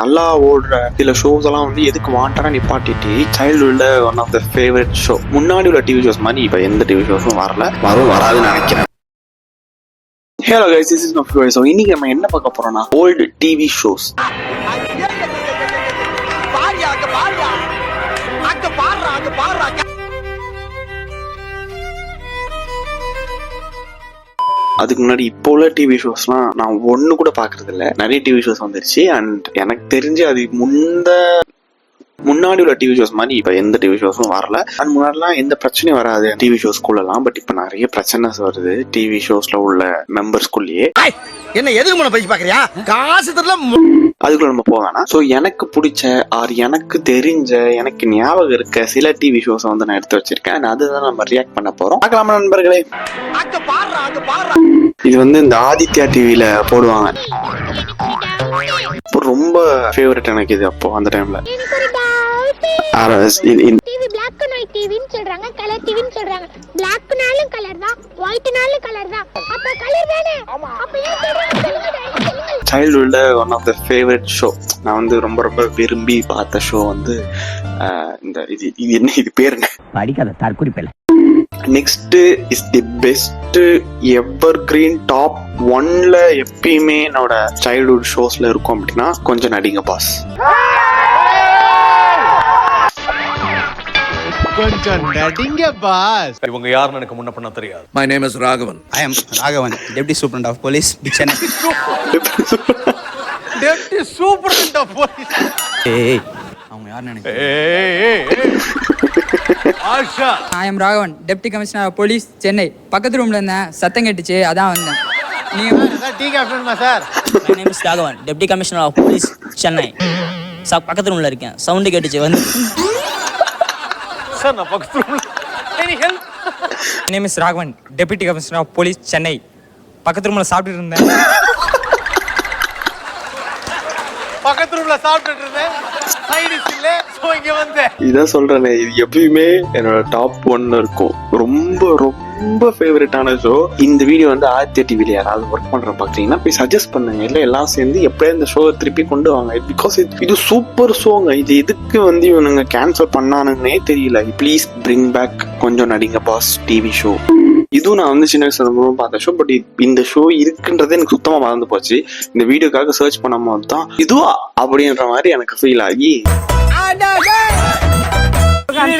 நல்லா ஓடுற சில ஷோஸ் எல்லாம் வந்து எதுக்கு வாண்டடா நிப்பாட்டிட்டு சைல்ட்ஹுட்ல one of the favourite show முன்னாடி உள்ள டிவி ஷோஸ் மாதிரி இப்ப எந்த டிவி ஷோஸும் வராதுன்னு நினைக்கிறேன். Hello guys, this is my favourite. So இன்னைக்கு நம்ம என்ன பார்க்க போறோம்னா ஓல்டு டிவி ஷோஸ். அதுக்கு முன்னாடி இப்போ உள்ள டிவி ஷோஸ்லாம் நான் ஒண்ணு கூட பாக்குறது இல்ல. நிறைய டிவி ஷோஸ் வந்துருச்சு. அண்ட் எனக்கு தெரிஞ்சு அது முன்னாடி உள்ள டிவி ஷோஸ் மாதிரி இப்ப எந்த டிவி ஷோஸும் வரல. அண்ட் முன்னாடிலாம் எந்த பிரச்சனையும் வராது டிவி ஷோஸ்குள்ளலாம். பட் இப்ப நிறைய பிரச்சனை வருது டிவி ஷோஸ்ல உள்ள மெம்பர்ஸ்குள்ளேயே. என்ன எதுக்கு பைசா பாக்குறியா? காசு தெரியல. அதுக்குள்ள நம்ம போவேனா. ஸோ எனக்கு பிடிச்ச ஆர் எனக்கு தெரிஞ்ச எனக்கு ஞாபகம் இருக்க சில டிவி ஷோஸ் வந்து நான் எடுத்து வச்சிருக்கேன். அதுதான் நம்ம ரியாக்ட் பண்ண போறோம். பார்க்கலாமா நண்பர்களே? இது வந்து இந்த ஆதித்யா டிவில போடுவாங்க. இப்போ ரொம்ப ஃபேவரட் எனக்கு இது. அப்போ அந்த டைம்ல சைல்ட்ஹுட்ல one of the favourite show. நான் வந்து ரொம்ப ரொம்ப விரும்பி பார்த்த ஷோ வந்து இந்த இது என்ன இது பேர் என்ன படிக்காத தற்குறிப்பில்ல. Next is the best evergreen top 1ல எப்பயுமே என்னோட சைல்ட்ஹுட் ஷோஸ்ல இருக்கும் அப்படின்னா கொஞ்சம் நடிங்க பாஸ். கொஞ்சம் நடிங்க பாஸ். இவங்க யாருன்னு எனக்கு முன்ன பண்ண தெரியாது. My name is Raghavan. I am Raghavan, Deputy Superintendent of Police, Chennai. Deputy Superintendent of Police. ஏய் அவங்க யாருன்னு எனக்கு Asha. I am Raghavan, Deputy Commissioner of Police, Chennai. பக்கத்து ரூம்ல இருந்தேன், சத்தம் கேட்டுச்சு, அதான் வந்தேன். நீங்க டீ காஃபிமா sir? My name is Raghavan, Deputy Commissioner of Police, Chennai. பக்கத்து ரூம்ல இருக்கேன், சவுண்ட் கேட்டுச்சு வந்து. சார் நான் பக்கத்து ரூம்ல. Any help? My name is Raghavan, Deputy Commissioner of Police, Chennai. பக்கத்து ரூம்ல சாப்பிட்டுட்டு இருந்தேன். பக்கத்து ரூம்ல சாப்பிட்டுட்டு இருந்தேன். சைடிஸ் இல்ல, சோ இங்க வந்தேன். இதான் சொல்றேனே, இது எப்பயுமே என்னோட டாப் 1ல இருக்கும். ரொம்ப ரொம்ப ஃபேவரட்டான ஷோ. இந்த வீடியோ வந்து ஆதித்யா டிவில யாராவது ஒர்க் பண்ற பாத்தீங்கன்னா போய் சஜஸ்ட் பண்ணுங்க. இல்ல எல்லாம் சேர்ந்து எப்படியா இந்த ஷோ திருப்பி கொண்டு வாங்க. பிகாஸ் இது சூப்பர் ஷோங்க. இது எதுக்கு வந்து இவனுங்க கேன்சல் பண்ணானுன்னே தெரியல. ப்ளீஸ் பிரிங் பேக் கொஞ்சம் நடிங்க பாஸ் டிவி ஷோ. இதுவும் நான் வந்து சின்ன வயசுல பார்த்த ஷோ. பட் இந்த ஷோ இருக்குன்றதே எனக்கு சுத்தமா மறந்து போச்சு. இந்த வீடியோக்காக சர்ச் பண்ணும் போது தான் இதுவா அப்படின்ற மாதிரி எனக்கு ஃபீல் ஆகி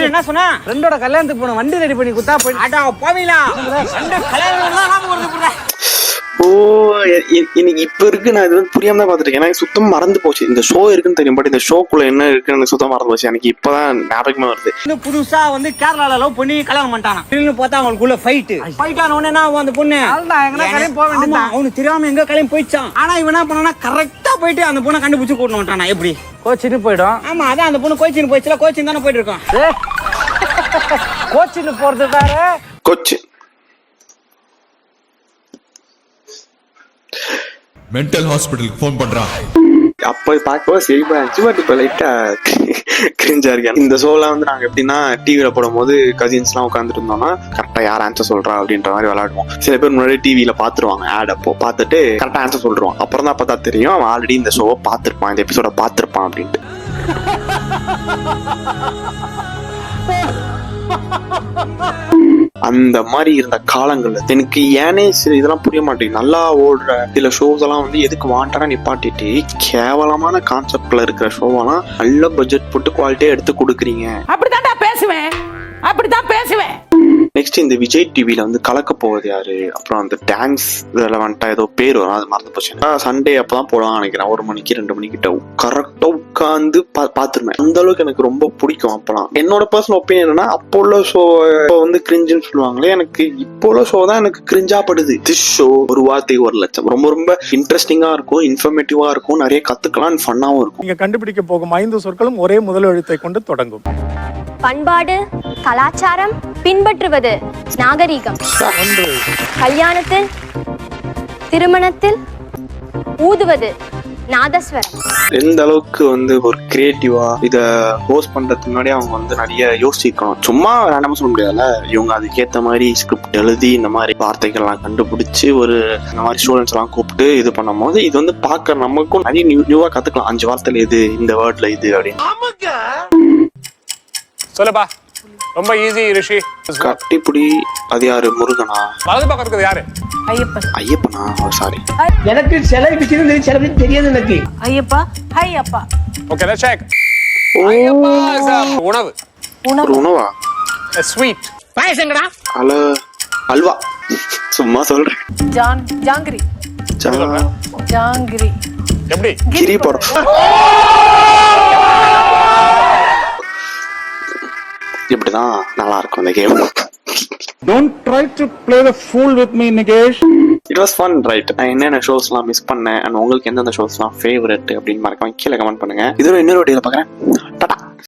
என்ன சொன்னா ஃப்ரெண்டோட கல்யாணத்துக்கு போன வண்டி ரெடி பண்ணி குத்தா போய் அடா போவீங்களா ரெண்டு கல்யாணம். ஓ எனக்கு இப்ப இருக்கு. நான் இது வந்து புரியாம தான் பாத்துருக்கேன். எனக்கு சுத்தமா மறந்து போச்சு. இந்த ஷோ இருக்குன்னு தெரியும். பட் இந்த ஷோக்குள்ள என்ன இருக்குன்னு எனக்கு சுத்தமா மறந்து போச்சு. எனக்கு இப்பதான் ஞாபகமே வருது. இன்னும் புதுசா வந்து கேரளால லவ் பண்ணி கல்யாணம் பண்ணிட்டானா. திடீர்னு பார்த்தா அவங்களுக்குள்ள ஃபைட் ஆன உடனே நான் அந்த பொண்ணு கிளம்பி போக வேண்டியது. அவனுக்கு தெரியாம எங்க கிளம்பி போயிடுச்சான். ஆனா இவன் என்ன பண்ணா கரெக்டா போயிட்டு அந்த பொண்ணை கண்டுபிடிச்சு கூட்டிட்டு வந்துட்டானா. எப்படி கோச்சின்னு போயிடும். ஆமா அதான் அந்த பொண்ணு கோச்சின்னு போயிடுச்சுல. கோச்சின்னு தானே போயிட்டு இருக்கோம். கோச்சின்னு போறது வேற. கோச்சு மென்டல் ஹாஸ்பிடலுக்கு ஃபோன் பண்றான். அப்ப பார்க்கவே சிரிப்பா இருந்துச்சு. பட் இப்ப லைட்டா கிரிஞ்சா இருக்கேன். இந்த ஷோலாம் வந்து நாங்க எப்படின்னா டிவில போடும் போது கசின்ஸ் எல்லாம் உட்காந்துட்டு இருந்தோம்னா கரெக்டா யார் ஆன்சர் சொல்றா அப்படின்ற மாதிரி விளையாடுவோம். சில பேர் முன்னாடி டிவில பாத்துருவாங்க. ஆட் அப்போ பார்த்துட்டு கரெக்டா ஆன்சர் சொல்றான். அப்புறம் தான் பார்த்தா தெரியும் அவன் ஆல்ரெடி இந்த ஷோவை பார்த்திருப்பான், இந்த எபிசோட பார்த்திருப்பான் அப்படின்ட்டு. அந்த மாதிரி இருந்த காலங்கள்ல எனக்கு ஏனே சில இதெல்லாம் புரிய மாட்டேங்குது. நல்லா ஓடுற சில ஷோஸ் எல்லாம் வந்து எதுக்கு வாண்டடா நிப்பாட்டிட்டு கேவலமான கான்செப்ட்ல இருக்கிற ஷோவெல்லாம் நல்ல பட்ஜெட் போட்டு குவாலிட்டியா எடுத்து கொடுக்குறீங்க. அப்படிதான் பேசுவேன். நெக்ஸ்ட் இந்த விஜய் டிவில வந்து கலக்க போவது யாரு, அப்புறம் அந்த டான்ஸ் ரெலவெண்டா ஏதோ பேர் வரும், அது மறந்து போச்சு. சண்டே அப்பதான் போடுவாங்க நினைக்கிறேன். 1 மணிக்கு 2 மணிக்கிட்ட கரெக்டா உட்காந்து பாத்துருவேன். அந்த அளவுக்கு எனக்கு ரொம்ப பிடிக்கும். அப்பெல்லாம் என்னோட பர்சனல் ஒப்பீனியன் என்னன்னா அப்போ உள்ள ஷோ வந்து கிரிஞ்சுன்னு சொல்லுவாங்களே, எனக்கு இப்போ உள்ள ஷோ தான் எனக்கு கிரிஞ்சா படுது. திஸ் ஷோ ஒரு வார்த்தைக்கு 1 லட்சம். ரொம்ப ரொம்ப இன்ட்ரெஸ்டிங்கா இருக்கும், இன்ஃபர்மேட்டிவா இருக்கும், நிறைய கத்துக்கலாம், ஃபன்னாவும் இருக்கும். நீங்க கண்டுபிடிக்க போகும் 5 சொற்களும் ஒரே முதல் எழுத்தை கொண்டு தொடங்கும். பண்பாடு, கலாச்சாரம், பின்பற்றுவது நாகரீகம். கல்யாணத்தில், திருமணத்தில் ஊதுவது நாதஸ்வரம். எந்த அளவுக்கு வந்து ஒரு கிரியேட்டிவா இத ஹோஸ்ட் பண்றதுக்கு முன்னாடி அவங்க வந்து நிறைய யோசிக்கணும். சும்மா ரேண்டமா சொல்ல முடியாதுல்ல. இவங்க அதுக்கேத்த மாதிரி ஸ்கிரிப்ட் எழுதி இந்த மாதிரி வார்த்தைகள்லாம் கண்டுபிடிச்சு ஒரு இந்த மாதிரி ஸ்டூடெண்ட்ஸ் எல்லாம் கூப்பிட்டு இது பண்ணும் போது இது வந்து பாக்குற நமக்கும் நிறைய நியூவா கத்துக்கலாம். 5 வார்த்தையில இது, இந்த வேர்ட்ல இது அப்படின்னு. சொல்லுப்பா. ரொம்ப ஈஸி ரிஷி. கட்டிப்புடி அது யாரு? முருகனா? வலது பக்கம் இருக்கிறது யாரு? ஐயப்பனா? சாரி. எனக்கு சில விஷயம் சில பேர் தெரியாது எனக்கு. ஐயப்பா. ஹாய் அப்பா. Okay let's check. Ayyappa is உணவு. ஒரு உணவா? ஸ்வீட். பாயசங்கடா. அல்வா. சும்மா சொல்றேன். ஜாங்கிரி. ஜாங்கிரி. எப்படி? கிரி படம். இப்படிதான் நல்லா இருக்கும் இந்த game. Don't try to play the fool with me, Nikesh. It was fun right. நான் என்னென்ன ஷோஸ்லாம் மிஸ் பண்ணேன் அண்ட் உங்களுக்கு எந்தெந்த ஷோஸ்லாம் ஃபேவரட் அப்படின்னு மறக்காம கீழே கமெண்ட் பண்ணுங்க. இதோட இன்னொரு வீடியோல பார்க்குறேன். டாடா.